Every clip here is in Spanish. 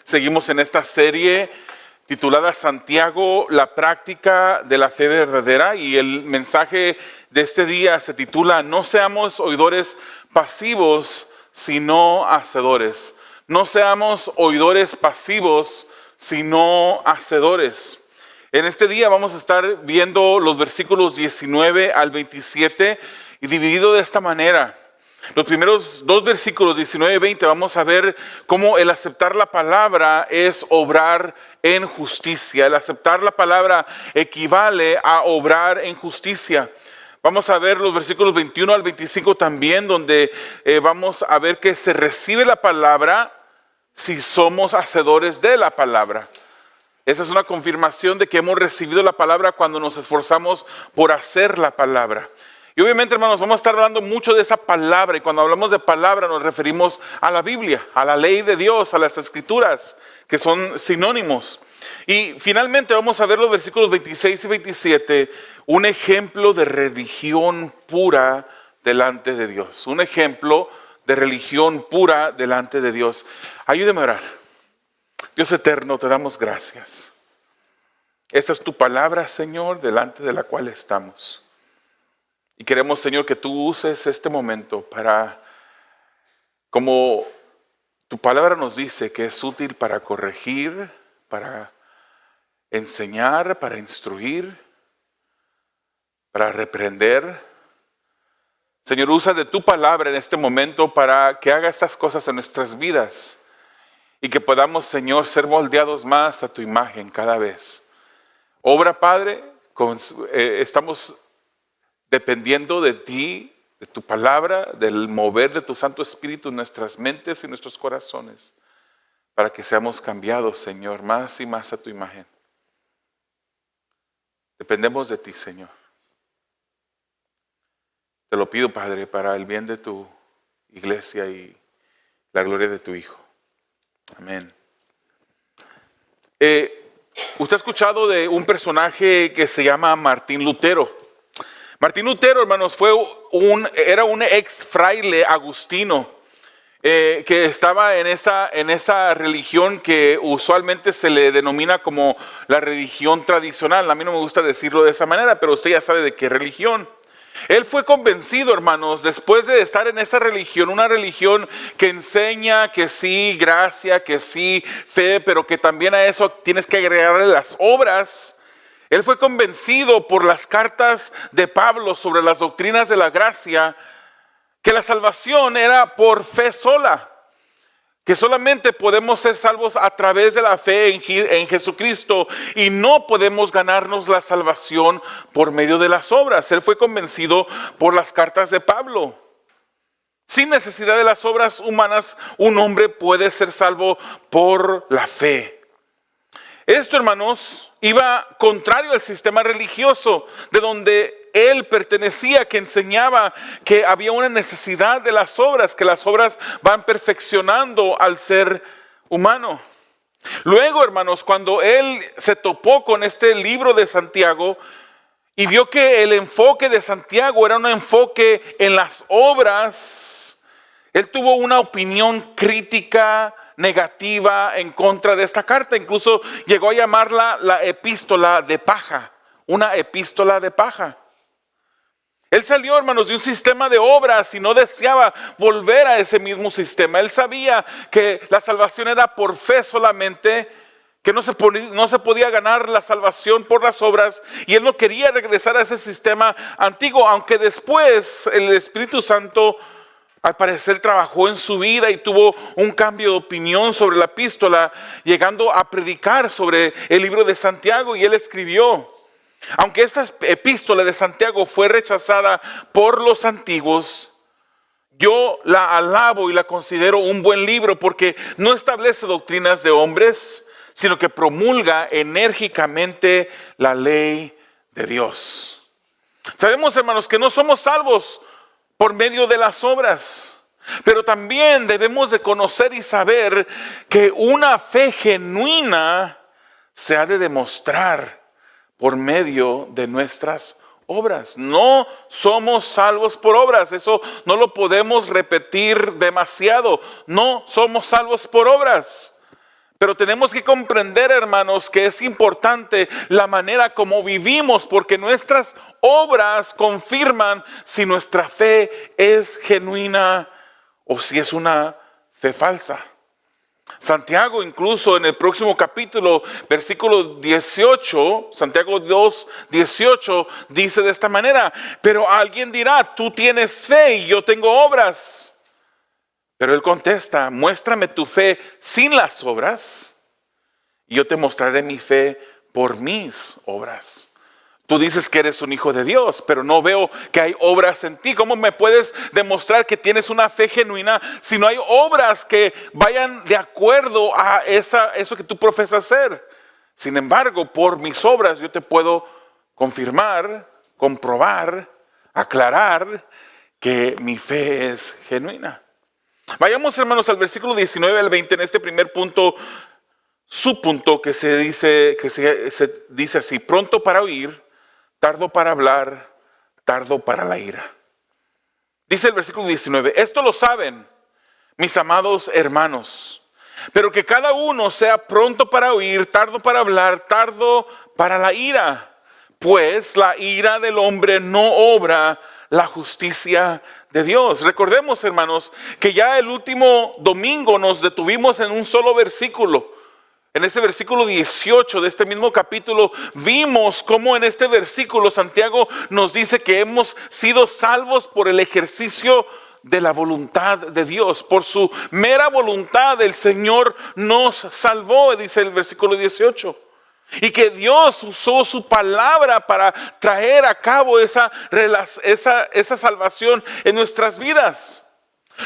Seguimos en esta serie titulada Santiago, la práctica de la fe verdadera, y el mensaje de este día se titula No seamos oidores pasivos, sino hacedores. No seamos oidores pasivos, sino hacedores. En este día vamos a estar viendo los versículos 19 al 27 y dividido de esta manera. Los primeros dos versículos 19 y 20 vamos a ver cómo el aceptar la palabra es obrar en justicia. El aceptar la palabra equivale a obrar en justicia. Vamos a ver los versículos 21 al 25 también, donde vamos a ver que se recibe la palabra si somos hacedores de la palabra. Esa es una confirmación de que hemos recibido la palabra cuando nos esforzamos por hacer la palabra. Y obviamente, hermanos, vamos a estar hablando mucho de esa palabra, y cuando hablamos de palabra nos referimos a la Biblia, a la ley de Dios, a las escrituras, que son sinónimos. Y finalmente vamos a ver los versículos 26 y 27, un ejemplo de religión pura delante de Dios. Un ejemplo de religión pura delante de Dios. Ayúdeme a orar. Dios eterno, te damos gracias. Esta es tu palabra, Señor, delante de la cual estamos. Y queremos, Señor, que tú uses este momento para, como tu palabra nos dice, que es útil para corregir, para enseñar, para instruir, para reprender. Señor, usa de tu palabra en este momento para que haga estas cosas en nuestras vidas y que podamos, Señor, ser moldeados más a tu imagen cada vez. Obra, Padre, estamos dependiendo de ti, de tu palabra, del mover de tu Santo Espíritu en nuestras mentes y nuestros corazones, para que seamos cambiados, Señor, más y más a tu imagen. Dependemos de ti, Señor. Te lo pido, Padre, para el bien de tu iglesia y la gloria de tu Hijo. Amén. Usted ha escuchado de un personaje que se llama Martín Lutero. Martín Lutero, hermanos, era un ex fraile agustino que estaba en esa religión que usualmente se le denomina como la religión tradicional. A mí no me gusta decirlo de esa manera, pero usted ya sabe de qué religión. Él fue convencido, hermanos, después de estar en esa religión, una religión que enseña que sí, gracia, que sí, fe, pero que también a eso tienes que agregarle las obras. Él fue convencido por las cartas de Pablo sobre las doctrinas de la gracia, que la salvación era por fe sola, que solamente podemos ser salvos a través de la fe en Jesucristo y no podemos ganarnos la salvación por medio de las obras. Él fue convencido por las cartas de Pablo. Sin necesidad de las obras humanas, un hombre puede ser salvo por la fe. Esto, hermanos, iba contrario al sistema religioso de donde él pertenecía, que enseñaba que había una necesidad de las obras, que las obras van perfeccionando al ser humano. Luego, hermanos, cuando él se topó con este libro de Santiago y vio que el enfoque de Santiago era un enfoque en las obras, él tuvo una opinión crítica, negativa en contra de esta carta. Incluso llegó a llamarla la epístola de paja, una epístola de paja. Él salió, hermanos, de un sistema de obras y no deseaba volver a ese mismo sistema. Él sabía que la salvación era por fe solamente, que no se podía ganar la salvación por las obras, y él no quería regresar a ese sistema antiguo, aunque después el Espíritu Santo al parecer trabajó en su vida y tuvo un cambio de opinión sobre la epístola, llegando a predicar sobre el libro de Santiago, y él escribió: aunque esta epístola de Santiago fue rechazada por los antiguos, yo la alabo y la considero un buen libro, porque no establece doctrinas de hombres, sino que promulga enérgicamente la ley de Dios. Sabemos, hermanos, que no somos salvos por medio de las obras, pero también debemos de conocer y saber que una fe genuina se ha de demostrar por medio de nuestras obras. No somos salvos por obras, eso no lo podemos repetir demasiado. No somos salvos por obras. Pero tenemos que comprender, hermanos, que es importante la manera como vivimos, porque nuestras obras confirman si nuestra fe es genuina o si es una fe falsa. Santiago, incluso en el próximo capítulo, versículo 18, Santiago 2, 18, dice de esta manera: pero alguien dirá, tú tienes fe y yo tengo obras. Pero él contesta: muéstrame tu fe sin las obras y yo te mostraré mi fe por mis obras. Tú dices que eres un hijo de Dios, pero no veo que hay obras en ti. ¿Cómo me puedes demostrar que tienes una fe genuina si no hay obras que vayan de acuerdo a eso que tú profesas ser? Sin embargo, por mis obras yo te puedo confirmar, comprobar, aclarar que mi fe es genuina. Vayamos, hermanos, al versículo 19 al 20 en este primer punto, su punto que se dice así: pronto para oír, tardo para hablar, tardo para la ira. Dice el versículo 19: esto lo saben mis amados hermanos, pero que cada uno sea pronto para oír, tardo para hablar, tardo para la ira, pues la ira del hombre no obra la justicia de Dios. Recordemos, hermanos, que ya el último domingo nos detuvimos en un solo versículo. En ese versículo 18 de este mismo capítulo vimos cómo en este versículo Santiago nos dice que hemos sido salvos por el ejercicio de la voluntad de Dios. Por su mera voluntad el Señor nos salvó, dice el versículo 18. Y que Dios usó su palabra para traer a cabo esa salvación en nuestras vidas.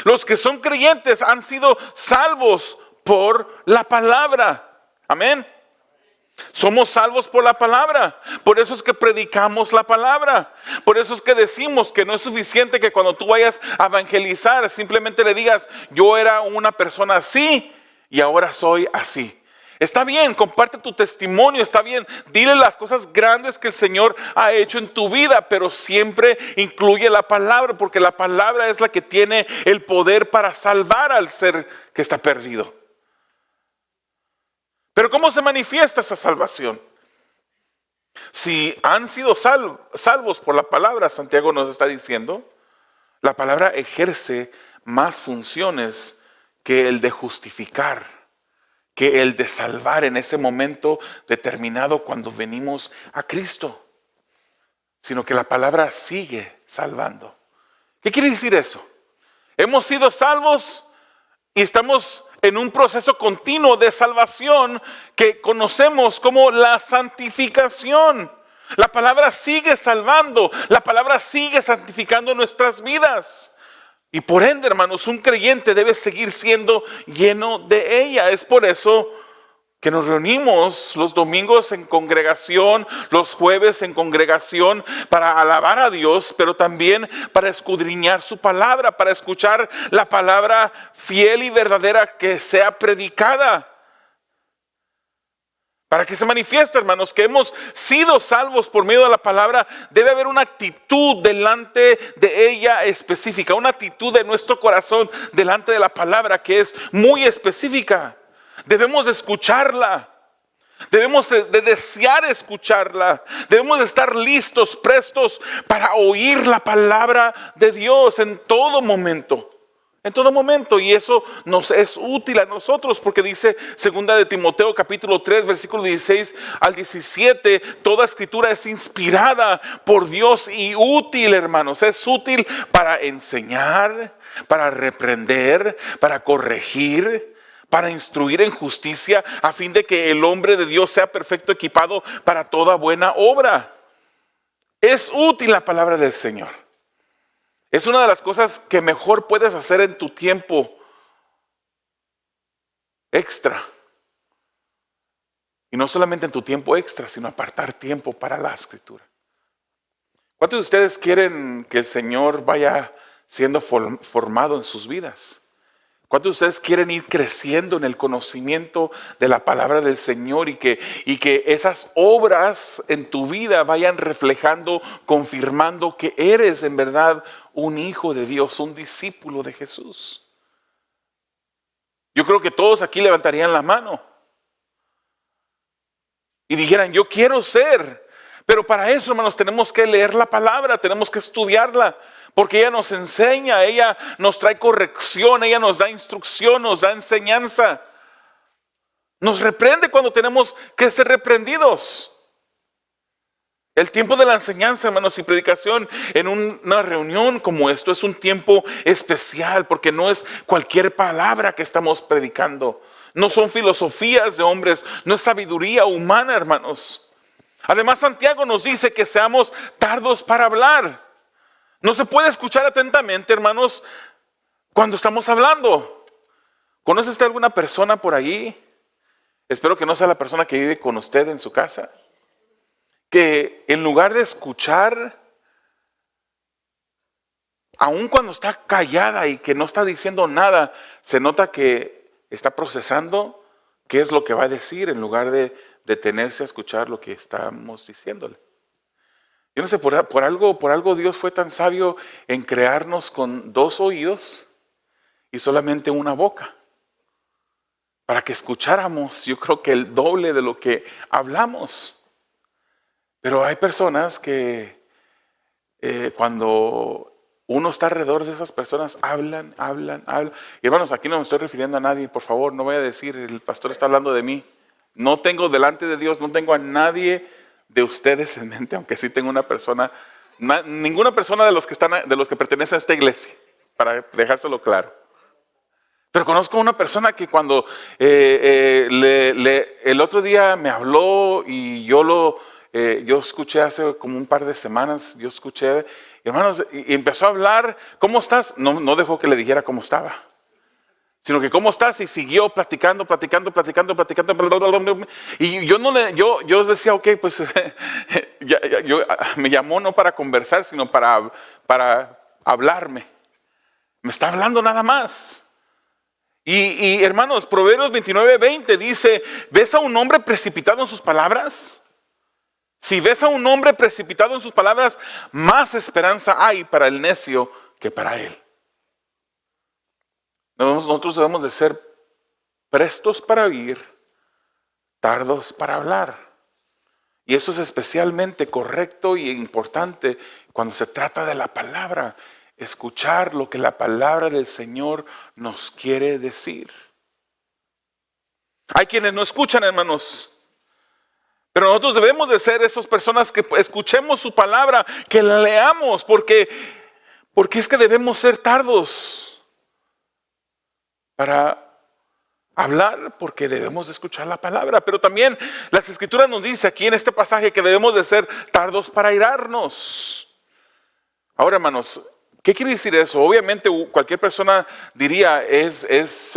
Los que son creyentes han sido salvos por la palabra. Amén. Somos salvos por la palabra. Por eso es que predicamos la palabra. Por eso es que decimos que no es suficiente que cuando tú vayas a evangelizar simplemente le digas: yo era una persona así y ahora soy así. Está bien, comparte tu testimonio, está bien, dile las cosas grandes que el Señor ha hecho en tu vida, pero siempre incluye la palabra, porque la palabra es la que tiene el poder para salvar al ser que está perdido. Pero ¿cómo se manifiesta esa salvación? Si han sido salvos por la palabra, Santiago nos está diciendo, la palabra ejerce más funciones que el de justificar, que el de salvar en ese momento determinado cuando venimos a Cristo, sino que la palabra sigue salvando. ¿Qué quiere decir eso? Hemos sido salvos y estamos en un proceso continuo de salvación que conocemos como la santificación. La palabra sigue salvando, la palabra sigue santificando nuestras vidas. Y por ende, hermanos, un creyente debe seguir siendo lleno de ella. Es por eso que nos reunimos los domingos en congregación, los jueves en congregación, para alabar a Dios, pero también para escudriñar su palabra, para escuchar la palabra fiel y verdadera que sea predicada. Para que se manifieste, hermanos, que hemos sido salvos por medio de la palabra, debe haber una actitud delante de ella específica, una actitud de nuestro corazón delante de la palabra que es muy específica. Debemos de escucharla, debemos de desear escucharla, debemos de estar listos, prestos para oír la palabra de Dios en todo momento. En todo momento, y eso nos es útil a nosotros, porque dice 2 de Timoteo capítulo 3 versículo 16 al 17, toda escritura es inspirada por Dios y útil, hermanos. Es útil para enseñar, para reprender, para corregir, para instruir en justicia, a fin de que el hombre de Dios sea perfecto, equipado para toda buena obra. Es útil la palabra del Señor. Es una de las cosas que mejor puedes hacer en tu tiempo extra. Y no solamente en tu tiempo extra, sino apartar tiempo para la escritura. ¿Cuántos de ustedes quieren que el Señor vaya siendo formado en sus vidas? ¿Cuántos de ustedes quieren ir creciendo en el conocimiento de la palabra del Señor y que esas obras en tu vida vayan reflejando, confirmando que eres en verdad un hijo de Dios, un discípulo de Jesús? Yo creo que todos aquí levantarían la mano. y dijeran, yo quiero ser. Pero para eso, hermanos, tenemos que leer la palabra, tenemos que estudiarla, porque ella nos enseña, ella nos trae corrección, ella nos da instrucción, nos da enseñanza. Nos reprende cuando tenemos que ser reprendidos. El tiempo de la enseñanza, hermanos, y predicación en una reunión como esto es un tiempo especial, porque no es cualquier palabra que estamos predicando. No son filosofías de hombres, no es sabiduría humana, hermanos. Además, Santiago nos dice que seamos tardos para hablar. No se puede escuchar atentamente, hermanos, cuando estamos hablando. ¿Conoce usted alguna persona por ahí? Espero que no sea la persona que vive con usted en su casa, que en lugar de escuchar, aun cuando está callada y que no está diciendo nada, se nota que está procesando qué es lo que va a decir en lugar de detenerse a escuchar lo que estamos diciéndole. Yo no sé, por algo Dios fue tan sabio en crearnos con 2 oídos y solamente una boca, para que escucháramos, yo creo que el doble de lo que hablamos. Pero hay personas que cuando uno está alrededor de esas personas, hablan. Y hermanos, aquí no me estoy refiriendo a nadie, por favor, no voy a decir, el pastor está hablando de mí. No tengo delante de Dios, no tengo a nadie de ustedes en mente, aunque sí tengo una persona, ninguna persona de los que pertenecen a esta iglesia, para dejárselo claro. Pero conozco a una persona que cuando el otro día me habló y yo escuché hace como un par de semanas, hermanos, y empezó a hablar, ¿cómo estás? No dejó que le dijera cómo estaba, sino que ¿cómo estás? Y siguió platicando. Y yo decía, ok, pues me llamó no para conversar, sino para hablarme. Me está hablando nada más. Y hermanos, Proverbios 29:20 dice, ¿ves a un hombre precipitado en sus palabras? Si ves a un hombre precipitado en sus palabras, más esperanza hay para el necio que para él. Nosotros debemos de ser prestos para oír, tardos para hablar. Y eso es especialmente correcto y importante cuando se trata de la palabra. Escuchar lo que la palabra del Señor nos quiere decir. Hay quienes no escuchan, hermanos, pero nosotros debemos de ser esas personas que escuchemos su palabra, que la leamos, porque es que debemos ser tardos para hablar, porque debemos de escuchar la palabra. Pero también las Escrituras nos dice aquí en este pasaje que debemos de ser tardos para airarnos. Ahora, hermanos, ¿qué quiere decir eso? Obviamente cualquier persona diría es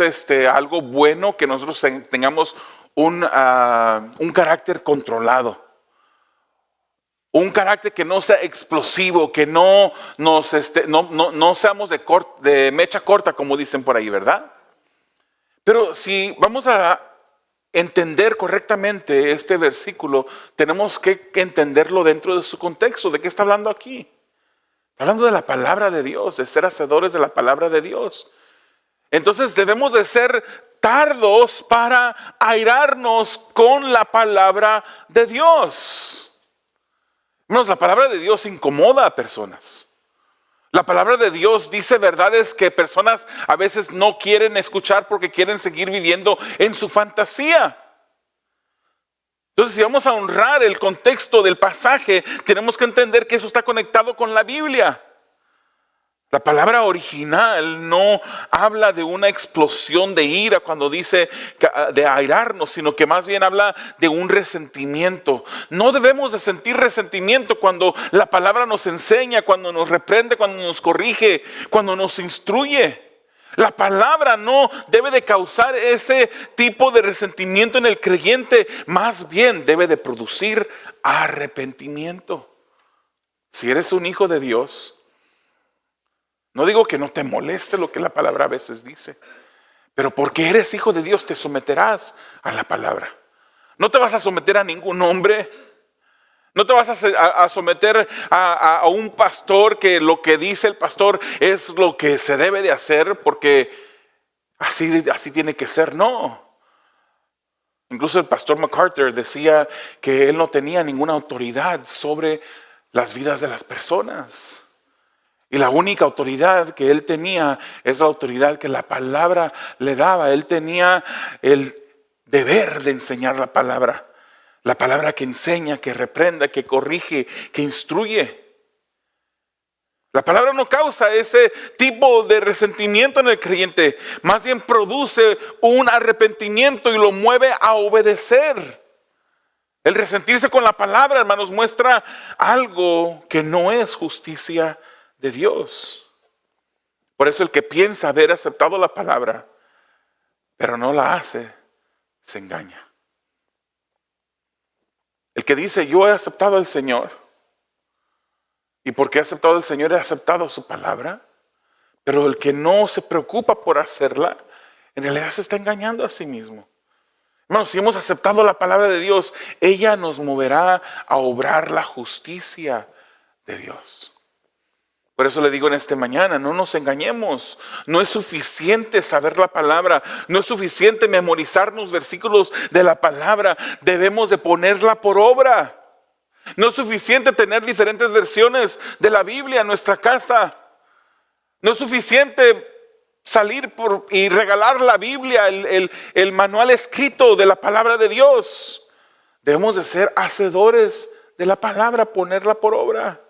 algo bueno que nosotros tengamos un carácter controlado. Un carácter que no sea explosivo, que no seamos de mecha corta, como dicen por ahí, ¿verdad? Pero si vamos a entender correctamente este versículo, tenemos que entenderlo dentro de su contexto. ¿De qué está hablando aquí? Hablando de la palabra de Dios, de ser hacedores de la palabra de Dios. Entonces debemos de ser tardos para airarnos con la palabra de Dios. Hermanos, la palabra de Dios incomoda a personas. La palabra de Dios dice verdades que personas a veces no quieren escuchar porque quieren seguir viviendo en su fantasía. Entonces, si vamos a honrar el contexto del pasaje, tenemos que entender que eso está conectado con la Biblia. La palabra original no habla de una explosión de ira cuando dice de airarnos, sino que más bien habla de un resentimiento. No debemos de sentir resentimiento cuando la palabra nos enseña, cuando nos reprende, cuando nos corrige, cuando nos instruye. La palabra no debe de causar ese tipo de resentimiento en el creyente, más bien debe de producir arrepentimiento. Si eres un hijo de Dios, no digo que no te moleste lo que la palabra a veces dice, pero porque eres hijo de Dios te someterás a la palabra. No te vas a someter a ningún hombre. No te vas a someter a un pastor que lo que dice el pastor es lo que se debe de hacer porque así tiene que ser. No. Incluso el pastor MacArthur decía que él no tenía ninguna autoridad sobre las vidas de las personas. Y la única autoridad que él tenía es la autoridad que la palabra le daba. Él tenía el deber de enseñar la palabra. La palabra que enseña, que reprenda, que corrige, que instruye. La palabra no causa ese tipo de resentimiento en el creyente. Más bien produce un arrepentimiento y lo mueve a obedecer. El resentirse con la palabra, hermanos, muestra algo que no es justicia de Dios. Por eso el que piensa haber aceptado la palabra, pero no la hace, se engaña. El que dice, yo he aceptado al Señor, y porque he aceptado al Señor, he aceptado su palabra, pero el que no se preocupa por hacerla, en realidad se está engañando a sí mismo. Hermanos, si hemos aceptado la palabra de Dios, ella nos moverá a obrar la justicia de Dios. Por eso le digo en esta mañana, no nos engañemos. No es suficiente saber la palabra. No es suficiente memorizarnos versículos de la palabra. Debemos de ponerla por obra. No es suficiente tener diferentes versiones de la Biblia en nuestra casa. No es suficiente salir y regalar la Biblia, el manual escrito de la palabra de Dios. Debemos de ser hacedores de la palabra, ponerla por obra.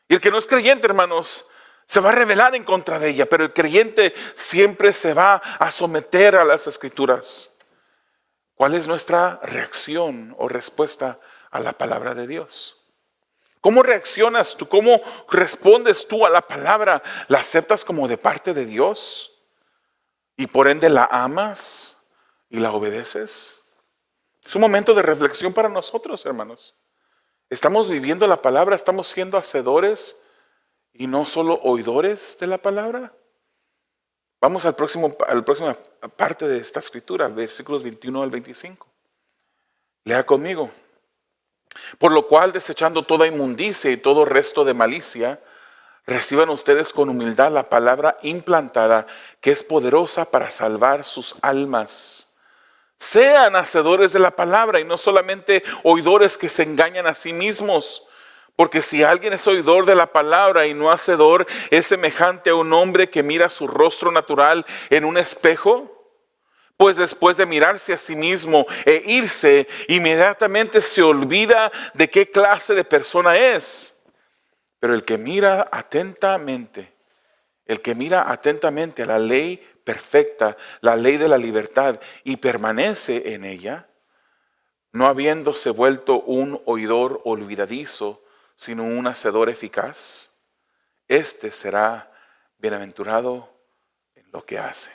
Y el que no es creyente, hermanos, se va a rebelar en contra de ella, pero el creyente siempre se va a someter a las escrituras. ¿Cuál es nuestra reacción o respuesta a la palabra de Dios? ¿Cómo reaccionas tú? ¿Cómo respondes tú a la palabra? ¿La aceptas como de parte de Dios? ¿Y por ende la amas y la obedeces? Es un momento de reflexión para nosotros, hermanos. ¿Estamos viviendo la palabra? ¿Estamos siendo hacedores y no solo oidores de la palabra? Vamos a la próxima parte de esta escritura, versículos 21 al 25. Lea conmigo. Por lo cual, desechando toda inmundicia y todo resto de malicia, reciban ustedes con humildad la palabra implantada, que es poderosa para salvar sus almas. Sean hacedores de la palabra y no solamente oidores que se engañan a sí mismos. Porque si alguien es oidor de la palabra y no hacedor, es semejante a un hombre que mira su rostro natural en un espejo. Pues después de mirarse a sí mismo e irse, inmediatamente se olvida de qué clase de persona es. Pero el que mira atentamente a la ley perfecta, la ley de la libertad, y permanece en ella, no habiéndose vuelto un oidor olvidadizo, sino un hacedor eficaz, este será bienaventurado en lo que hace.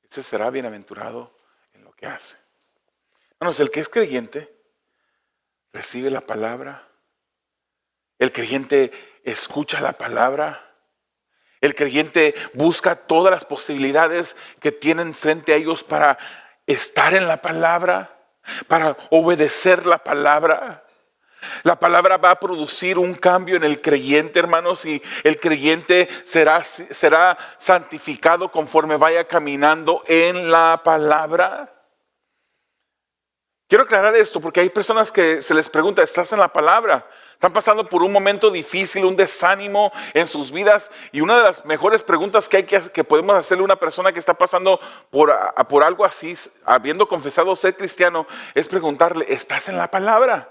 Este será bienaventurado en lo que hace. Hermanos, el que es creyente recibe la palabra, el creyente escucha la palabra, el creyente busca todas las posibilidades que tienen frente a ellos para estar en la palabra, para obedecer la palabra. La palabra va a producir un cambio en el creyente, hermanos, y el creyente será santificado conforme vaya caminando en la palabra. Quiero aclarar esto porque hay personas que se les pregunta, ¿estás en la palabra? Están pasando por un momento difícil, un desánimo en sus vidas, y una de las mejores preguntas que podemos hacerle a una persona que está pasando por algo así, habiendo confesado ser cristiano, es preguntarle, ¿estás en la palabra?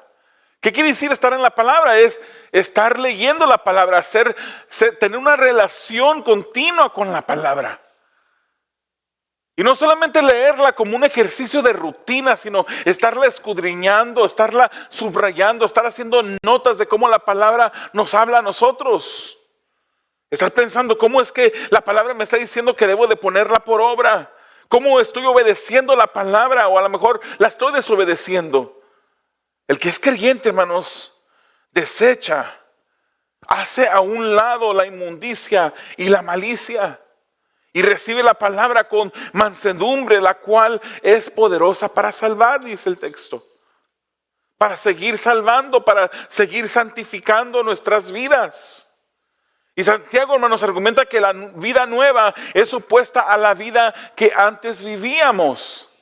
¿Qué quiere decir estar en la palabra? Es estar leyendo la palabra, tener una relación continua con la palabra. Y no solamente leerla como un ejercicio de rutina, sino estarla escudriñando, estarla subrayando, estar haciendo notas de cómo la palabra nos habla a nosotros. Estar pensando cómo es que la palabra me está diciendo que debo de ponerla por obra. Cómo estoy obedeciendo la palabra, o a lo mejor la estoy desobedeciendo. El que es creyente, hermanos, desecha, hace a un lado la inmundicia y la malicia. Y recibe la palabra con mansedumbre, la cual es poderosa para salvar, dice el texto. Para seguir salvando, para seguir santificando nuestras vidas. Y Santiago, hermanos, argumenta que la vida nueva es opuesta a la vida que antes vivíamos.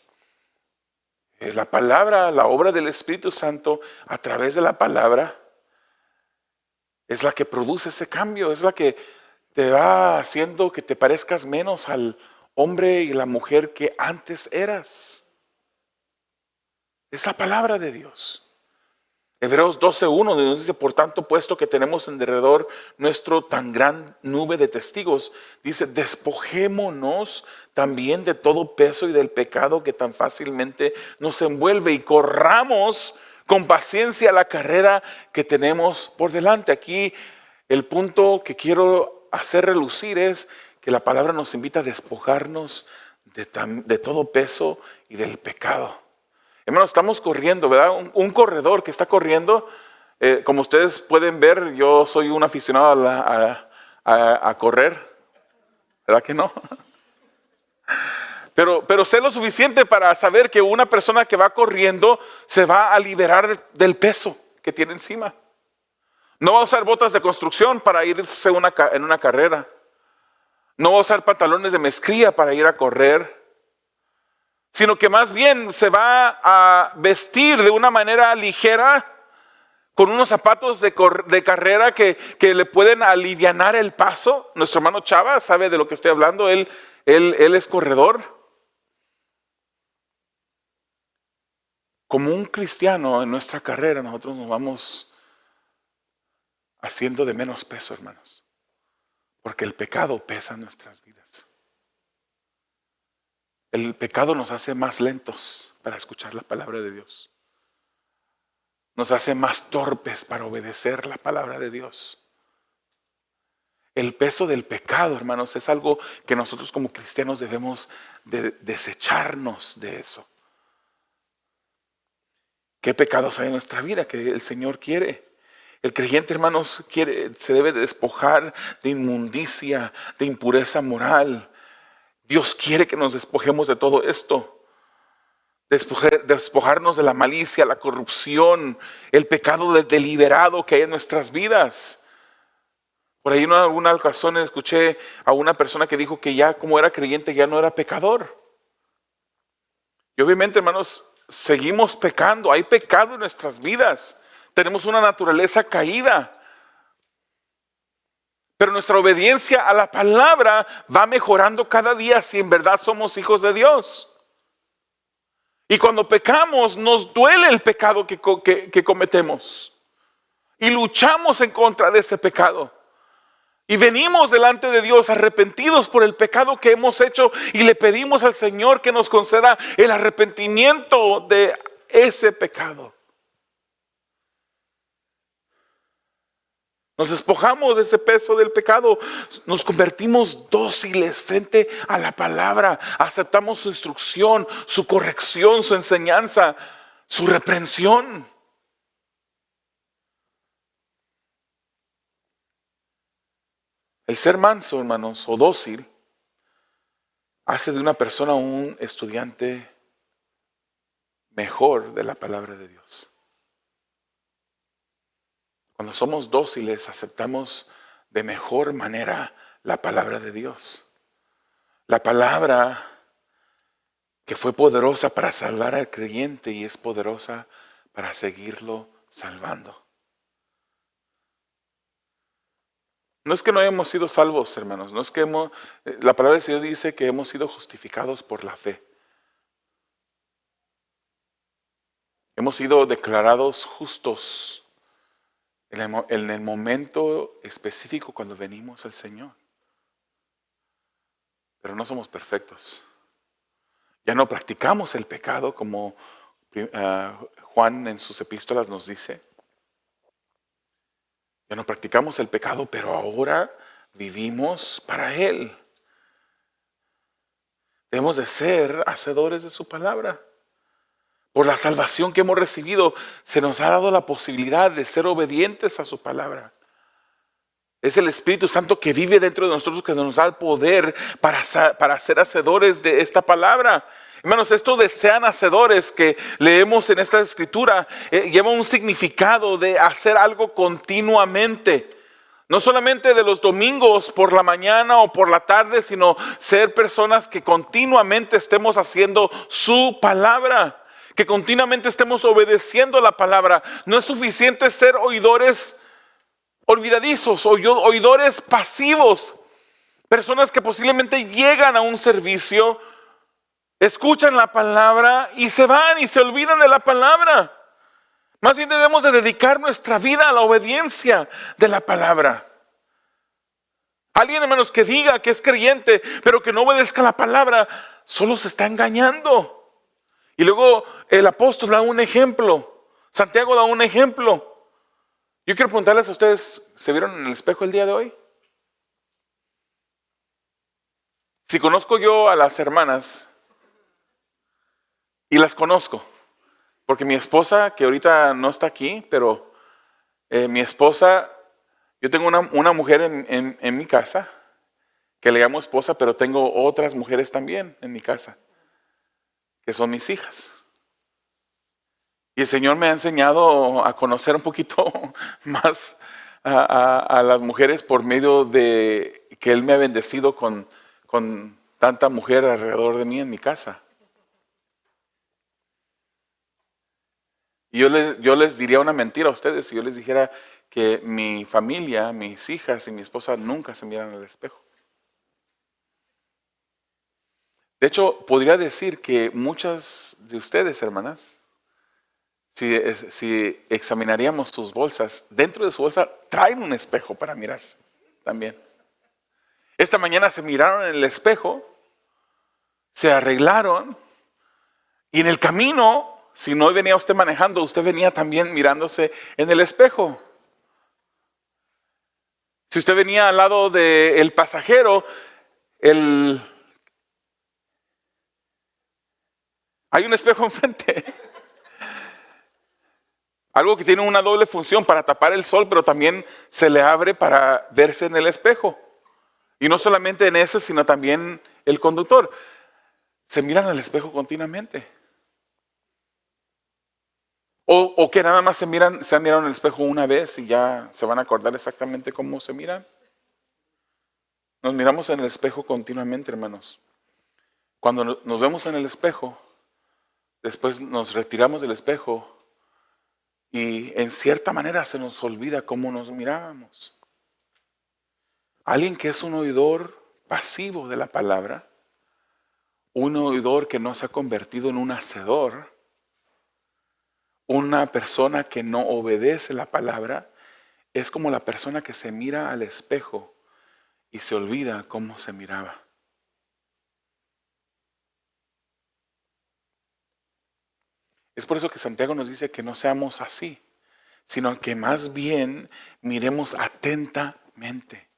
La palabra, la obra del Espíritu Santo a través de la palabra es la que produce ese cambio, es la que te va haciendo que te parezcas menos al hombre y la mujer que antes eras. Es la palabra de Dios. Hebreos 12:1 nos dice: por tanto, puesto que tenemos en derredor nuestro tan gran nube de testigos, dice, despojémonos también de todo peso y del pecado que tan fácilmente nos envuelve, y corramos con paciencia la carrera que tenemos por delante. Aquí el punto que quiero hacer relucir es que la palabra nos invita a despojarnos de todo peso y del pecado. Hermanos, estamos corriendo, ¿verdad? Un corredor que está corriendo, como ustedes pueden ver, yo soy un aficionado a correr, ¿verdad que no? Pero sé lo suficiente para saber que una persona que va corriendo se va a liberar del peso que tiene encima. No va a usar botas de construcción para irse en una carrera. No va a usar pantalones de mezclilla para ir a correr, sino que más bien se va a vestir de una manera ligera, con unos zapatos de carrera que le pueden alivianar el paso. Nuestro hermano Chava sabe de lo que estoy hablando, él es corredor. Como un cristiano en nuestra carrera, nosotros nos vamos haciendo de menos peso, hermanos, porque el pecado pesa en nuestras vidas. El pecado nos hace más lentos para escuchar la palabra de Dios. Nos hace más torpes para obedecer la palabra de Dios. El peso del pecado, hermanos, es algo que nosotros como cristianos debemos de desecharnos de eso. ¿Qué pecados hay en nuestra vida que el Señor quiere? El creyente, hermanos, se debe de despojar de inmundicia, de impureza moral. Dios quiere que nos despojemos de todo esto. Despojarnos de la malicia, la corrupción, el pecado deliberado que hay en nuestras vidas. Por ahí en alguna ocasión escuché a una persona que dijo que ya como era creyente ya no era pecador. Y obviamente, hermanos, seguimos pecando. Hay pecado en nuestras vidas. Tenemos una naturaleza caída. Pero nuestra obediencia a la palabra va mejorando cada día si en verdad somos hijos de Dios. Y cuando pecamos, nos duele el pecado que cometemos. Y luchamos en contra de ese pecado. Y venimos delante de Dios arrepentidos por el pecado que hemos hecho. Y le pedimos al Señor que nos conceda el arrepentimiento de ese pecado. Nos despojamos de ese peso del pecado, nos convertimos dóciles frente a la palabra, aceptamos su instrucción, su corrección, su enseñanza, su reprensión. El ser manso, hermanos, o dócil, hace de una persona un estudiante mejor de la palabra de Dios. Cuando somos dóciles, aceptamos de mejor manera la palabra de Dios. La palabra que fue poderosa para salvar al creyente y es poderosa para seguirlo salvando. No es que no hayamos sido salvos, hermanos. No es que la palabra del Señor dice que hemos sido justificados por la fe. Hemos sido declarados justos en el momento específico cuando venimos al Señor. Pero no somos perfectos. Ya no practicamos el pecado como Juan en sus epístolas nos dice. Ya no practicamos el pecado, pero ahora vivimos para Él. Debemos de ser hacedores de su palabra. Por la salvación que hemos recibido, se nos ha dado la posibilidad de ser obedientes a su palabra. Es el Espíritu Santo que vive dentro de nosotros que nos da el poder para ser hacedores de esta palabra. Hermanos, esto de sean hacedores que leemos en esta escritura lleva un significado de hacer algo continuamente. No solamente de los domingos por la mañana o por la tarde, sino ser personas que continuamente estemos haciendo su palabra. que continuamente estemos obedeciendo la palabra. No es suficiente ser oidores olvidadizos, oidores pasivos, personas que posiblemente llegan a un servicio, escuchan la palabra y se van y se olvidan de la palabra. Más bien debemos de dedicar nuestra vida a la obediencia de la palabra. Alguien, hermanos, que diga que es creyente, pero que no obedezca la palabra, solo se está engañando. Y luego el apóstol da un ejemplo. Santiago da un ejemplo. Yo quiero preguntarles a ustedes, ¿se vieron en el espejo el día de hoy? Si conozco yo a las hermanas, y las conozco, porque mi esposa, que ahorita no está aquí, pero mi esposa, yo tengo una mujer en mi casa, que le llamo esposa, pero tengo otras mujeres también en mi casa, que son mis hijas. Y el Señor me ha enseñado a conocer un poquito más a las mujeres por medio de que Él me ha bendecido con tanta mujer alrededor de mí en mi casa. Y yo les diría una mentira a ustedes si yo les dijera que mi familia, mis hijas y mi esposa nunca se miran al espejo. De hecho, podría decir que muchas de ustedes, hermanas, si examinaríamos sus bolsas, dentro de su bolsa traen un espejo para mirarse también. Esta mañana se miraron en el espejo, se arreglaron y en el camino, si no venía usted manejando, usted venía también mirándose en el espejo. Si usted venía al lado del pasajero, hay un espejo enfrente. Algo que tiene una doble función para tapar el sol, pero también se le abre para verse en el espejo. Y no solamente en ese, sino también el conductor. Se miran al espejo continuamente. O que nada más se han mirado en el espejo una vez y ya se van a acordar exactamente cómo se miran. Nos miramos en el espejo continuamente, hermanos. Cuando nos vemos en el espejo, después nos retiramos del espejo y en cierta manera se nos olvida cómo nos mirábamos. Alguien que es un oidor pasivo de la palabra, un oidor que no se ha convertido en un hacedor, una persona que no obedece la palabra, es como la persona que se mira al espejo y se olvida cómo se miraba. Es por eso que Santiago nos dice que no seamos así, sino que más bien miremos atentamente.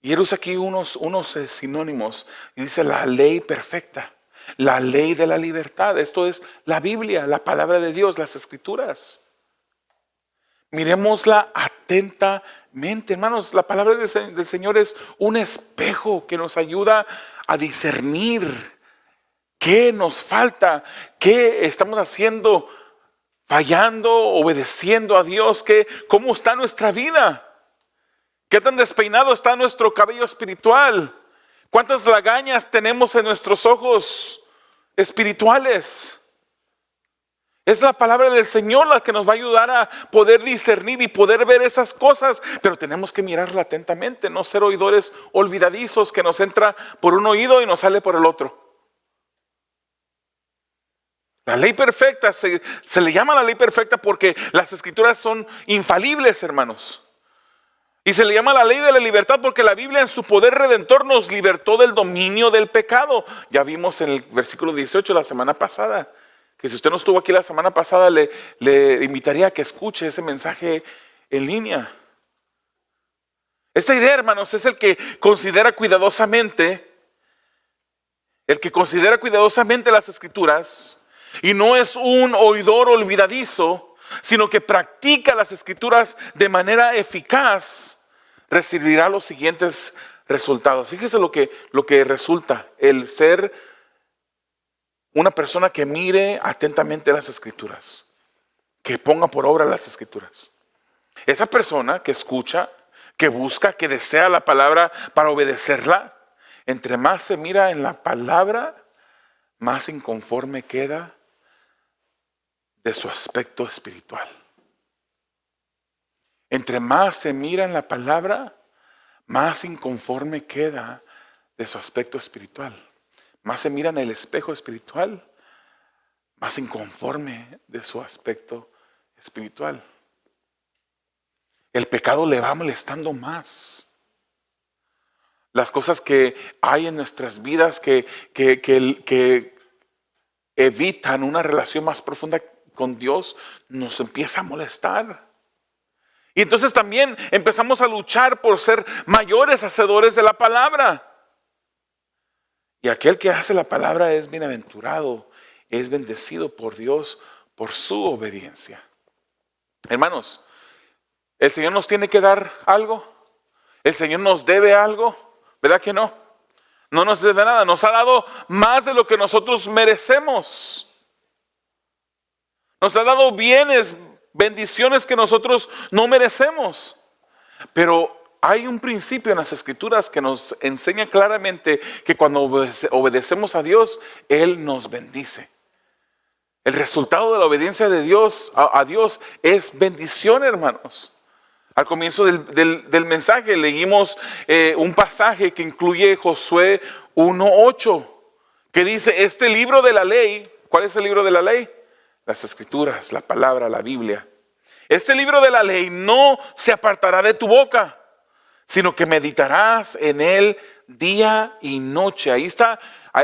Y él usa aquí unos sinónimos y dice la ley perfecta, la ley de la libertad. Esto es la Biblia, la palabra de Dios, las escrituras. Miremosla atentamente, hermanos. La palabra del Señor es un espejo que nos ayuda a discernir qué nos falta, qué estamos haciendo, fallando, obedeciendo a Dios, cómo está nuestra vida. ¿Qué tan despeinado está nuestro cabello espiritual? ¿Cuántas lagañas tenemos en nuestros ojos espirituales? Es la palabra del Señor la que nos va a ayudar a poder discernir y poder ver esas cosas, pero tenemos que mirarla atentamente, no ser oidores olvidadizos que nos entra por un oído y nos sale por el otro. La ley perfecta se le llama la ley perfecta porque las escrituras son infalibles, hermanos. Y se le llama la ley de la libertad porque la Biblia en su poder redentor nos libertó del dominio del pecado. Ya vimos en el versículo 18 la semana pasada, que si usted no estuvo aquí la semana pasada, le invitaría a que escuche ese mensaje en línea. Esta idea, hermanos, es el que considera cuidadosamente las escrituras y no es un oidor olvidadizo, sino que practica las escrituras de manera eficaz, recibirá los siguientes resultados. Fíjese lo que resulta el ser una persona que mire atentamente las escrituras, que ponga por obra las escrituras. Esa persona que escucha, que busca, que desea la palabra para obedecerla, entre más se mira en la palabra, más inconforme queda de su aspecto espiritual. Entre más se mira en la palabra, más inconforme queda de su aspecto espiritual. Más se mira en el espejo espiritual, más inconforme de su aspecto espiritual. El pecado le va molestando más. Las cosas que hay en nuestras vidas que evitan una relación más profunda con Dios, nos empieza a molestar. Y entonces también empezamos a luchar por ser mayores hacedores de la palabra. Y aquel que hace la palabra es bienaventurado, es bendecido por Dios por su obediencia. Hermanos, ¿el Señor nos tiene que dar algo? ¿El Señor nos debe algo? ¿Verdad que no? No nos debe nada, nos ha dado más de lo que nosotros merecemos. Nos ha dado bienes, bendiciones que nosotros no merecemos. Pero hay un principio en las Escrituras que nos enseña claramente que cuando obedecemos a Dios, Él nos bendice. El resultado de la obediencia de Dios a Dios es bendición, hermanos. Al comienzo del mensaje leímos un pasaje que incluye Josué 1:8, que dice, este libro de la ley, ¿cuál es el libro de la ley? Las Escrituras, la palabra, la Biblia. Este libro de la ley no se apartará de tu boca, sino que meditarás en él día y noche. Ahí está,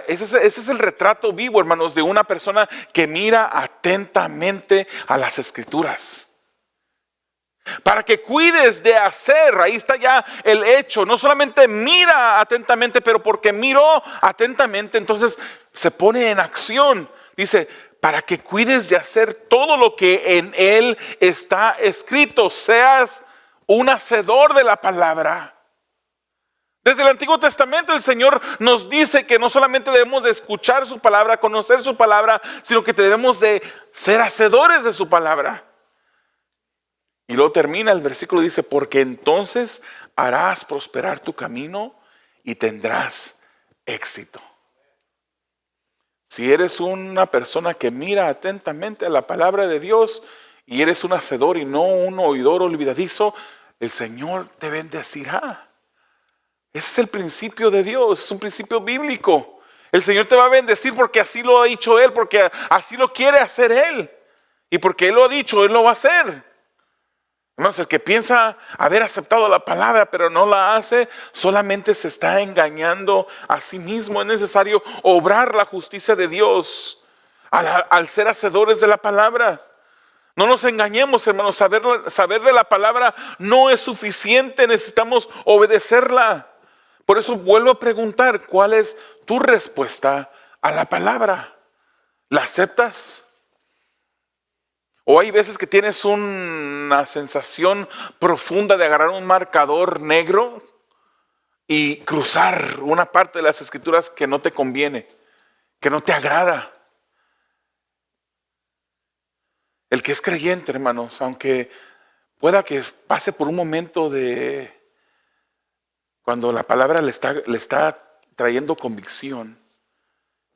ese es el retrato vivo, hermanos, de una persona que mira atentamente a las Escrituras. Para que cuides de hacer, ahí está ya el hecho. No solamente mira atentamente, pero porque miró atentamente, entonces se pone en acción. Dice, para que cuides de hacer todo lo que en él está escrito, seas un hacedor de la palabra. Desde el Antiguo Testamento el Señor nos dice que no solamente debemos de escuchar su palabra, conocer su palabra, sino que debemos de ser hacedores de su palabra. Y luego termina el versículo, dice, porque entonces harás prosperar tu camino y tendrás éxito. Si eres una persona que mira atentamente a la palabra de Dios y eres un hacedor y no un oidor olvidadizo, el Señor te bendecirá. Ese es el principio de Dios, es un principio bíblico. El Señor te va a bendecir porque así lo ha dicho Él, porque así lo quiere hacer Él. Y porque Él lo ha dicho, Él lo va a hacer. Hermanos, el que piensa haber aceptado la palabra pero no la hace, solamente se está engañando a sí mismo. Es necesario obrar la justicia de Dios al ser hacedores de la palabra. No nos engañemos, hermanos, saber de la palabra no es suficiente, necesitamos obedecerla. Por eso vuelvo a preguntar, ¿cuál es tu respuesta a la palabra? ¿La aceptas? O hay veces que tienes una sensación profunda de agarrar un marcador negro y cruzar una parte de las Escrituras que no te conviene, que no te agrada. El que es creyente, hermanos, aunque pueda que pase por un momento de cuando la palabra le está trayendo convicción,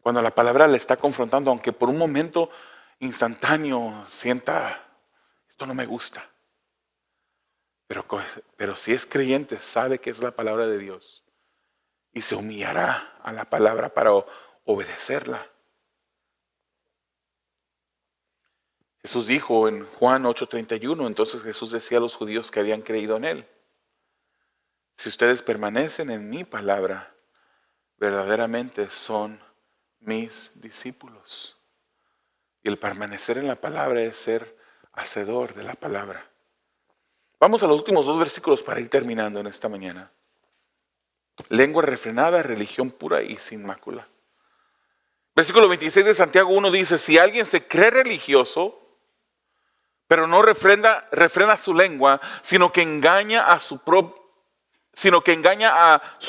cuando la palabra le está confrontando, aunque por un momento instantáneo sienta, esto no me gusta. Pero si es creyente, sabe que es la palabra de Dios y se humillará a la palabra para obedecerla. Jesús dijo en Juan 8:31, entonces Jesús decía a los judíos que habían creído en Él, si ustedes permanecen en mi palabra, verdaderamente son mis discípulos. Y el permanecer en la palabra es ser hacedor de la palabra. Vamos a los últimos 2 versículos para ir terminando en esta mañana. Lengua refrenada, religión pura y sin mácula. Versículo 26 de Santiago 1 dice, si alguien se cree religioso, pero no refrena su lengua, sino que engaña a su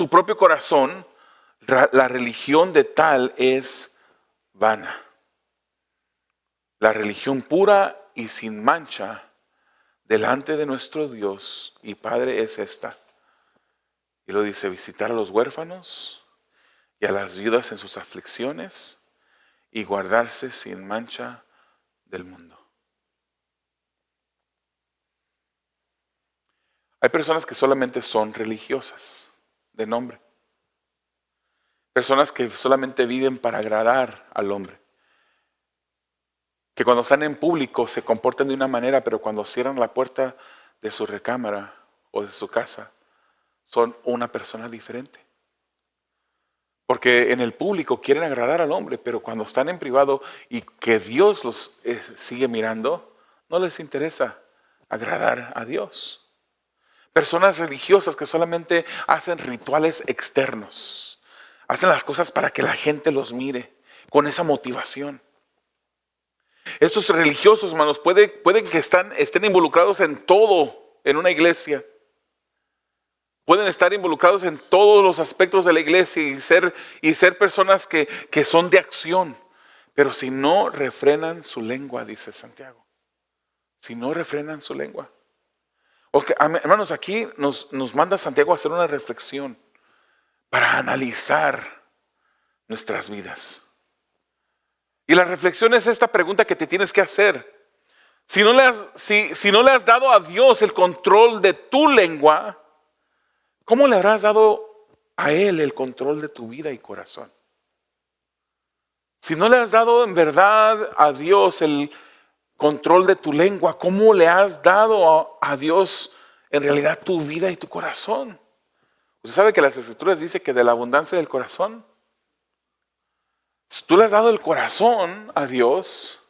propio corazón, la religión de tal es vana. La religión pura y sin mancha delante de nuestro Dios y Padre es esta. Y lo dice, visitar a los huérfanos y a las viudas en sus aflicciones y guardarse sin mancha del mundo. Hay personas que solamente son religiosas de nombre. Personas que solamente viven para agradar al hombre. Que cuando están en público se comportan de una manera, pero cuando cierran la puerta de su recámara o de su casa, son una persona diferente. Porque en el público quieren agradar al hombre, pero cuando están en privado y que Dios los sigue mirando, no les interesa agradar a Dios. Personas religiosas que solamente hacen rituales externos. Hacen las cosas para que la gente los mire con esa motivación. Estos religiosos, hermanos, pueden que estén involucrados en todo en una iglesia. Pueden estar involucrados en todos los aspectos de la iglesia y ser personas que son de acción. Pero si no refrenan su lengua, dice Santiago. Si no refrenan su lengua. Okay, hermanos, aquí nos manda Santiago a hacer una reflexión para analizar nuestras vidas. Y la reflexión es esta pregunta que te tienes que hacer. Si no le has dado a Dios el control de tu lengua, ¿cómo le habrás dado a Él el control de tu vida y corazón? Si no le has dado en verdad a Dios el control de tu lengua, ¿cómo le has dado a Dios en realidad tu vida y tu corazón? Usted sabe que las Escrituras dicen que de la abundancia del corazón, si tú le has dado el corazón a Dios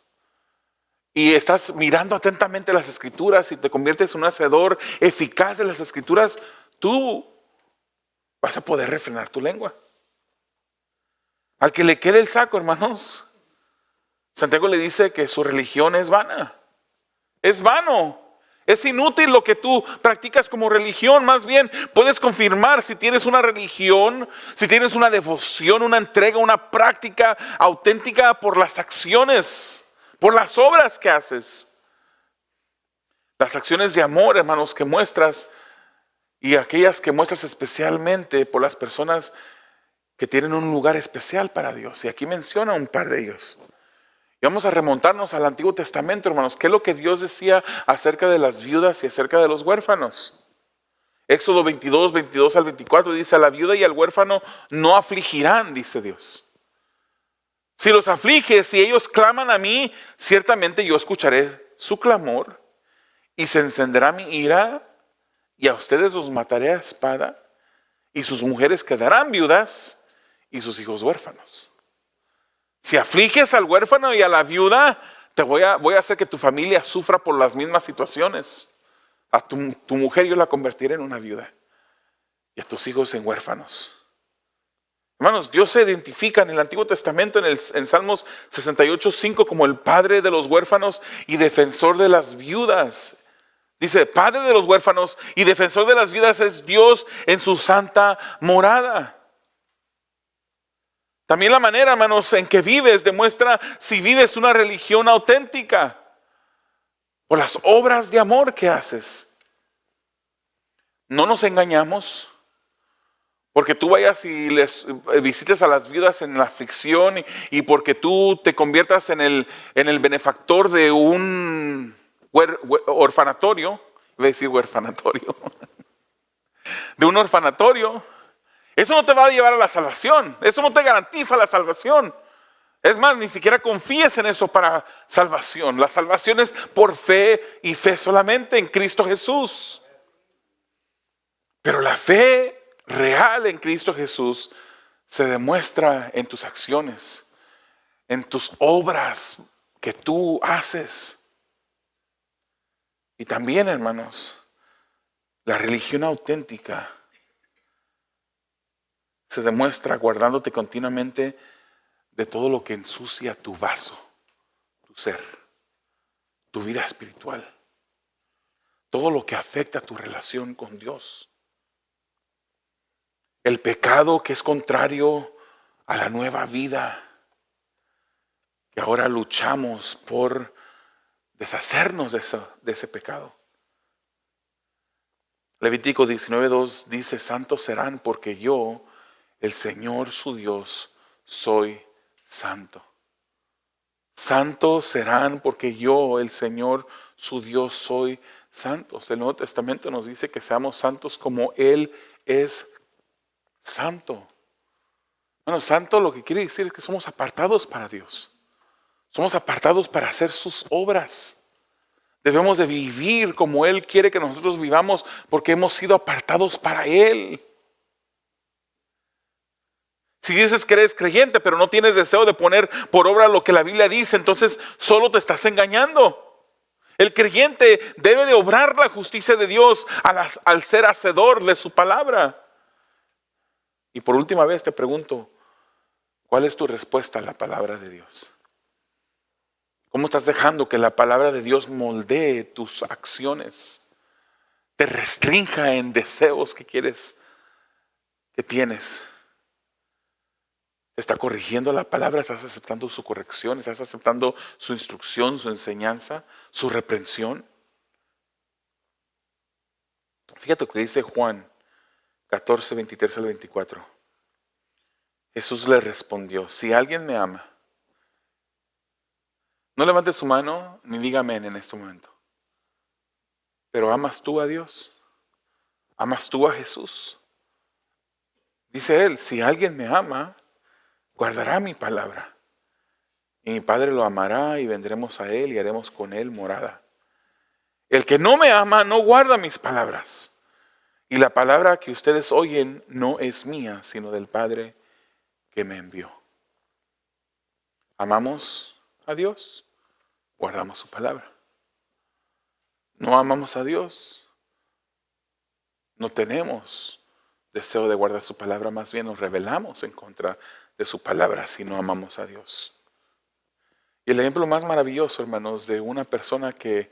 y estás mirando atentamente las Escrituras y te conviertes en un hacedor eficaz de las Escrituras, tú vas a poder refrenar tu lengua. Al que le quede el saco, hermanos, Santiago le dice que su religión es vana. Es vano. Es inútil lo que tú practicas como religión. Más bien puedes confirmar si tienes una religión, si tienes una devoción, una entrega, una práctica auténtica por las acciones, por las obras que haces. Las acciones de amor, hermanos, que muestras, y aquellas que muestras especialmente por las personas que tienen un lugar especial para Dios. Y aquí menciona un par de ellos. Y vamos a remontarnos al Antiguo Testamento, hermanos. ¿Qué es lo que Dios decía acerca de las viudas y acerca de los huérfanos? Éxodo 22, 22 al 24 dice: a la viuda y al huérfano no afligirán, dice Dios. Si los aflige, si ellos claman a mí, ciertamente yo escucharé su clamor y se encenderá mi ira y a ustedes los mataré a espada y sus mujeres quedarán viudas y sus hijos huérfanos. Si afliges al huérfano y a la viuda, voy a hacer que tu familia sufra por las mismas situaciones. A tu mujer yo la convertiré en una viuda y a tus hijos en huérfanos. Hermanos, Dios se identifica en el Antiguo Testamento, en Salmos 68:5, como el padre de los huérfanos y defensor de las viudas. Dice: padre de los huérfanos y defensor de las viudas es Dios en su santa morada. También la manera, hermanos, en que vives demuestra si vives una religión auténtica por las obras de amor que haces. No nos engañamos, porque tú vayas y les visites a las viudas en la aflicción y porque tú te conviertas en el benefactor de un orfanatorio, voy a decir huerfanatorio, de un orfanatorio. Eso no te va a llevar a la salvación. Eso no te garantiza la salvación. Es más, ni siquiera confíes en eso para salvación. La salvación es por fe y fe solamente en Cristo Jesús. Pero la fe real en Cristo Jesús se demuestra en tus acciones, en tus obras que tú haces. Y también, hermanos, la religión auténtica se demuestra guardándote continuamente de todo lo que ensucia tu vaso, tu ser, tu vida espiritual, todo lo que afecta tu relación con Dios. El pecado que es contrario a la nueva vida, que ahora luchamos por deshacernos de ese pecado. Levítico 19:2 dice: santos serán porque yo, el Señor su Dios, soy santo. Santos serán porque yo, el Señor, su Dios, soy santos. El Nuevo Testamento nos dice que seamos santos como Él es santo. Bueno, santo lo que quiere decir es que somos apartados para Dios. Somos apartados para hacer sus obras. Debemos de vivir como Él quiere que nosotros vivamos porque hemos sido apartados para Él. Si dices que eres creyente pero no tienes deseo de poner por obra lo que la Biblia dice, entonces solo te estás engañando. El creyente debe de obrar la justicia de Dios al ser hacedor de su palabra. Y por última vez te pregunto, ¿cuál es tu respuesta a la palabra de Dios? ¿Cómo estás dejando que la palabra de Dios moldee tus acciones? Te restrinja en deseos que tienes. ¿Te está corrigiendo la palabra? ¿Estás aceptando su corrección? ¿Estás aceptando su instrucción, su enseñanza, su reprensión? Fíjate lo que dice Juan 14, 23 al 24. Jesús le respondió, si alguien me ama, no levante su mano ni diga amén en este momento. Pero ¿amas tú a Dios? ¿Amas tú a Jesús? Dice él, si alguien me ama, guardará mi palabra. Y mi Padre lo amará y vendremos a él y haremos con él morada. El que no me ama no guarda mis palabras. Y la palabra que ustedes oyen no es mía, sino del Padre que me envió. ¿Amamos a Dios? Guardamos su palabra. ¿No amamos a Dios? No tenemos deseo de guardar su palabra, más bien nos rebelamos en contra de su palabra si no amamos a Dios. Y el ejemplo más maravilloso, hermanos, de una persona que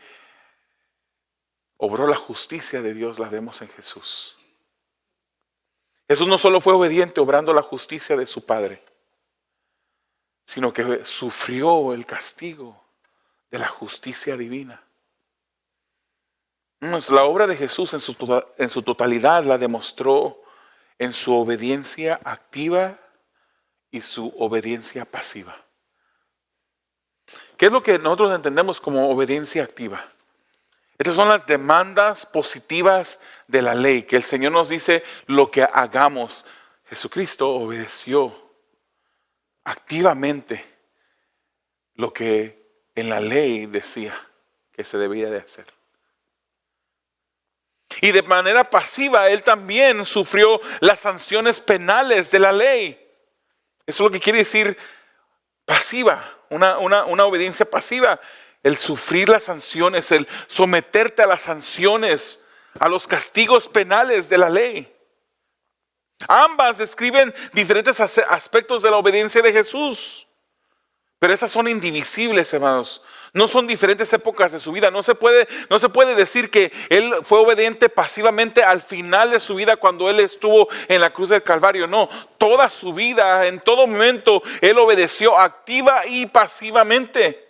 obró la justicia de Dios la vemos en Jesús. Jesús no solo fue obediente obrando la justicia de su Padre, sino que sufrió el castigo de la justicia divina. La obra de Jesús en su totalidad la demostró en su obediencia activa y su obediencia pasiva. ¿Qué es lo que nosotros entendemos como obediencia activa? Estas son las demandas positivas de la ley, que el Señor nos dice lo que hagamos. Jesucristo obedeció activamente lo que en la ley decía que se debía de hacer. Y de manera pasiva, Él también sufrió las sanciones penales de la ley. Eso es lo que quiere decir pasiva, una obediencia pasiva. El sufrir las sanciones, el someterte a las sanciones, a los castigos penales de la ley. Ambas describen diferentes aspectos de la obediencia de Jesús. Pero estas son indivisibles, hermanos. No son diferentes épocas de su vida. No se puede decir que Él fue obediente pasivamente al final de su vida cuando Él estuvo en la cruz del Calvario. No, toda su vida, en todo momento, Él obedeció activa y pasivamente.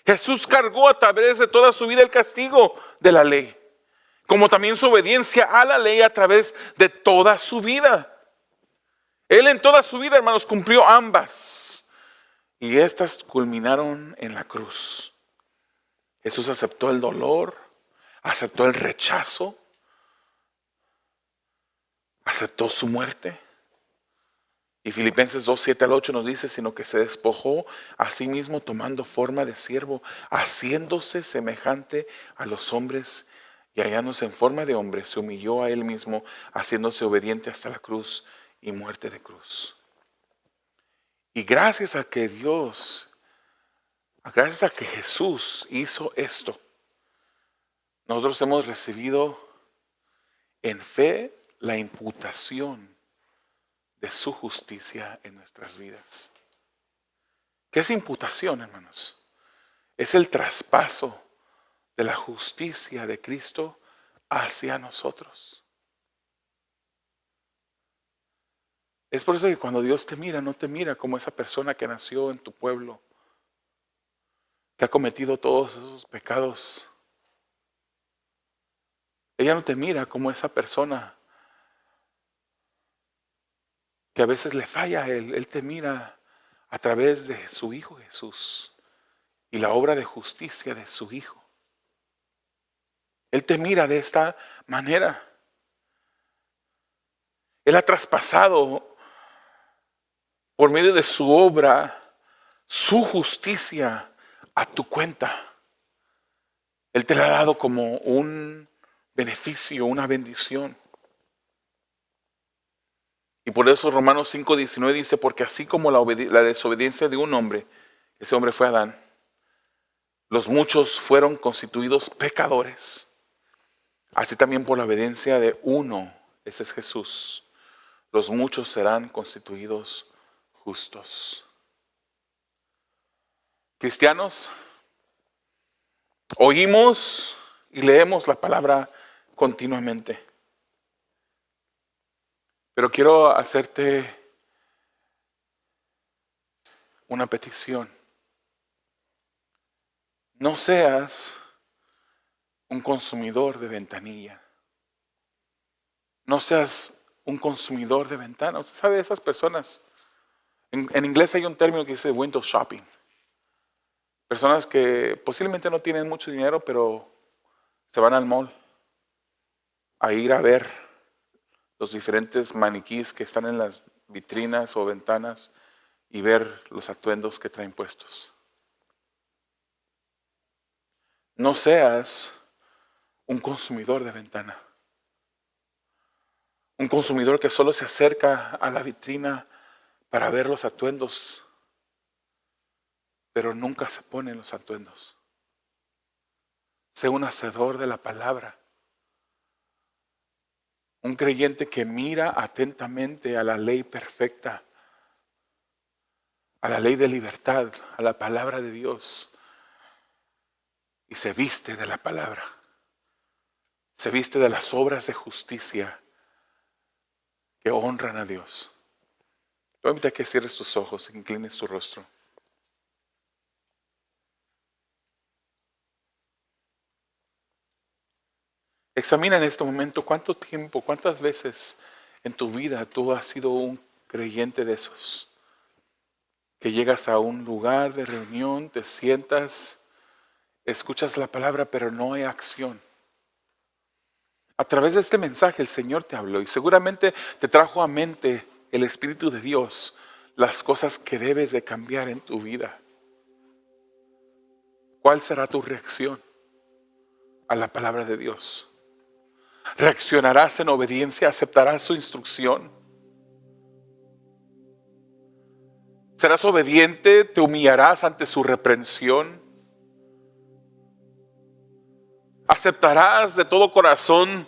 Jesús cargó a través de toda su vida el castigo de la ley, como también su obediencia a la ley a través de toda su vida. Él en toda su vida, hermanos, cumplió ambas. Y estas culminaron en la cruz. Jesús aceptó el dolor, aceptó el rechazo, aceptó su muerte. Y Filipenses 2, 7 al 8 nos dice, sino que se despojó a sí mismo tomando forma de siervo, haciéndose semejante a los hombres y hallándose en forma de hombre, se humilló a él mismo, haciéndose obediente hasta la cruz y muerte de cruz. Y gracias a que Jesús hizo esto, nosotros hemos recibido en fe la imputación de su justicia en nuestras vidas. ¿Qué es imputación, hermanos? Es el traspaso de la justicia de Cristo hacia nosotros. Es por eso que cuando Dios te mira, no te mira como esa persona que nació en tu pueblo, que ha cometido todos esos pecados. Ella no te mira como esa persona que a veces le falla a Él. Él te mira a través de su Hijo Jesús, y la obra de justicia de su Hijo. Él te mira de esta manera. Él ha traspasado por medio de su obra su justicia a tu cuenta. Él te la ha dado como un beneficio, una bendición. Y por eso Romanos 5:19 dice, porque así como la desobediencia de un hombre, ese hombre fue Adán, los muchos fueron constituidos pecadores, así también por la obediencia de uno, ese es Jesús, los muchos serán constituidos justos. Cristianos, oímos y leemos la palabra continuamente. Pero quiero hacerte una petición. No seas un consumidor de ventanilla. No seas un consumidor de ventanas. ¿Usted sabe de esas personas? En inglés hay un término que dice window shopping. Personas que posiblemente no tienen mucho dinero, pero se van al mall a ir a ver los diferentes maniquíes que están en las vitrinas o ventanas y ver los atuendos que traen puestos. No seas un consumidor de ventana. Un consumidor que solo se acerca a la vitrina para ver los atuendos, pero nunca se pone los atuendos. Sé un hacedor de la palabra. Un creyente que mira atentamente a la ley perfecta, a la ley de libertad, a la palabra de Dios, y se viste de la palabra. Se viste de las obras de justicia que honran a Dios. Te voy a invitar a que cierres tus ojos, inclines tu rostro. Examina en este momento cuánto tiempo, cuántas veces en tu vida tú has sido un creyente de esos. Que llegas a un lugar de reunión, te sientas, escuchas la palabra, pero no hay acción. A través de este mensaje el Señor te habló y seguramente te trajo a mente el Espíritu de Dios, las cosas que debes de cambiar en tu vida. ¿Cuál será tu reacción a la palabra de Dios? ¿Reaccionarás en obediencia? ¿Aceptarás su instrucción? ¿Serás obediente? ¿Te humillarás ante su reprensión? ¿Aceptarás de todo corazón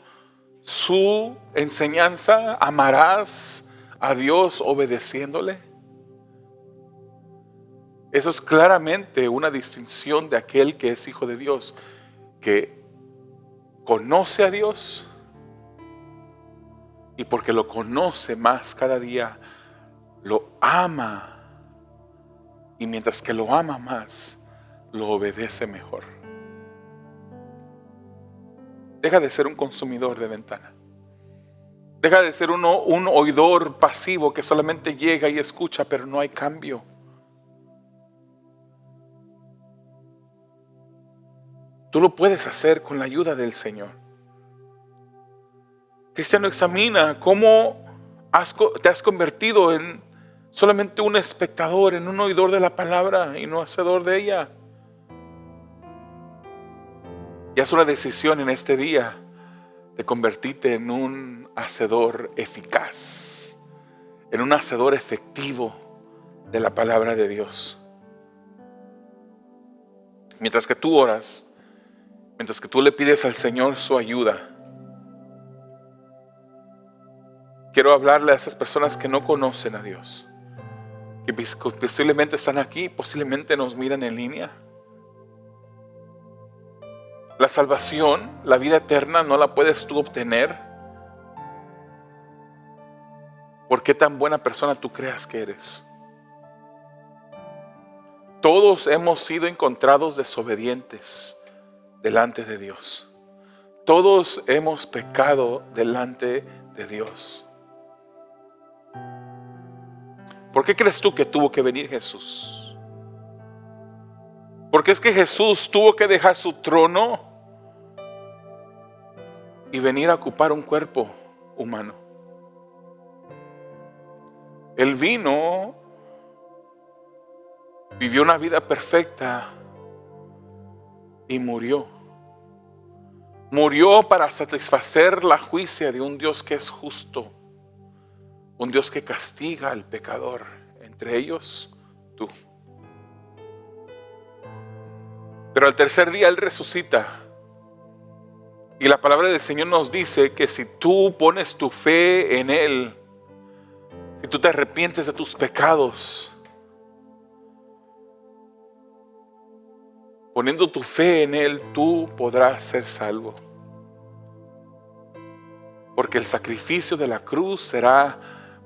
su enseñanza? ¿Amarás a Dios obedeciéndole? Eso es claramente una distinción de aquel que es hijo de Dios, que conoce a Dios y porque lo conoce más cada día, lo ama. Y mientras que lo ama más, lo obedece mejor. Deja de ser un consumidor de ventana. Deja de ser un oidor pasivo que solamente llega y escucha, pero no hay cambio. Tú lo puedes hacer con la ayuda del Señor. Cristiano, examina cómo te has convertido en solamente un espectador, en un oidor de la palabra y no hacedor de ella. Y haz una decisión en este día de convertirte en un hacedor eficaz, en un hacedor efectivo de la palabra de Dios. Mientras que tú oras, mientras que tú le pides al Señor su ayuda, quiero hablarle a esas personas que no conocen a Dios, que posiblemente están aquí, posiblemente nos miran en línea. La salvación, la vida eterna, no la puedes tú obtener por qué tan buena persona tú creas que eres. Todos hemos sido encontrados desobedientes delante de Dios. Todos hemos pecado delante de Dios. ¿Por qué crees tú que tuvo que venir Jesús? Porque es que Jesús tuvo que dejar su trono y venir a ocupar un cuerpo humano. Él vino, vivió una vida perfecta y murió. Murió para satisfacer la juicia de un Dios que es justo, un Dios que castiga al pecador, entre ellos tú. Pero al tercer día Él resucita. Y la palabra del Señor nos dice que si tú pones tu fe en Él, si tú te arrepientes de tus pecados, poniendo tu fe en Él, tú podrás ser salvo. Porque el sacrificio de la cruz será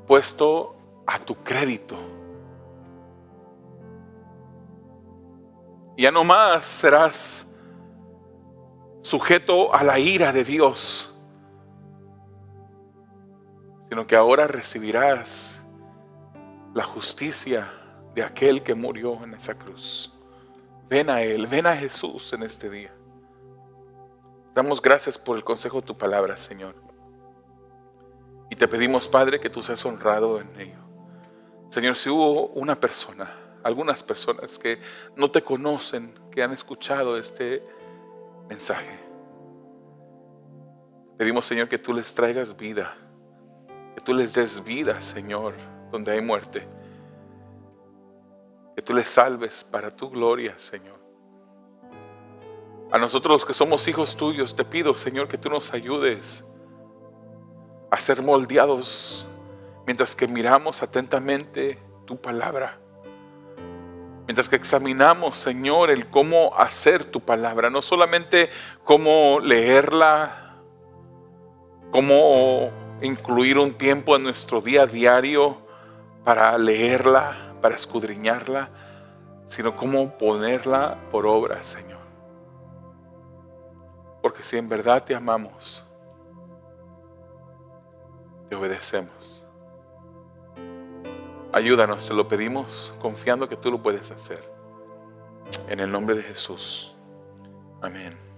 puesto a tu crédito. Ya no más serás sujeto a la ira de Dios, sino que ahora recibirás la justicia de aquel que murió en esa cruz. Ven a Él, ven a Jesús en este día. Damos gracias por el consejo de tu palabra, Señor. Y te pedimos, Padre, que tú seas honrado en ello. Señor, si hubo una persona, algunas personas que no te conocen, que han escuchado este mensaje, pedimos, Señor, que tú les traigas vida, que tú les des vida, Señor, donde hay muerte, que tú les salves para tu gloria, Señor. A nosotros los que somos hijos tuyos, te pido, Señor, que tú nos ayudes a ser moldeados mientras que miramos atentamente tu palabra. Mientras que examinamos, Señor, el cómo hacer tu palabra, no solamente cómo leerla, cómo incluir un tiempo en nuestro día a diario para leerla, para escudriñarla, sino cómo ponerla por obra, Señor. Porque si en verdad te amamos, te obedecemos. Ayúdanos, te lo pedimos, confiando que tú lo puedes hacer. En el nombre de Jesús. Amén.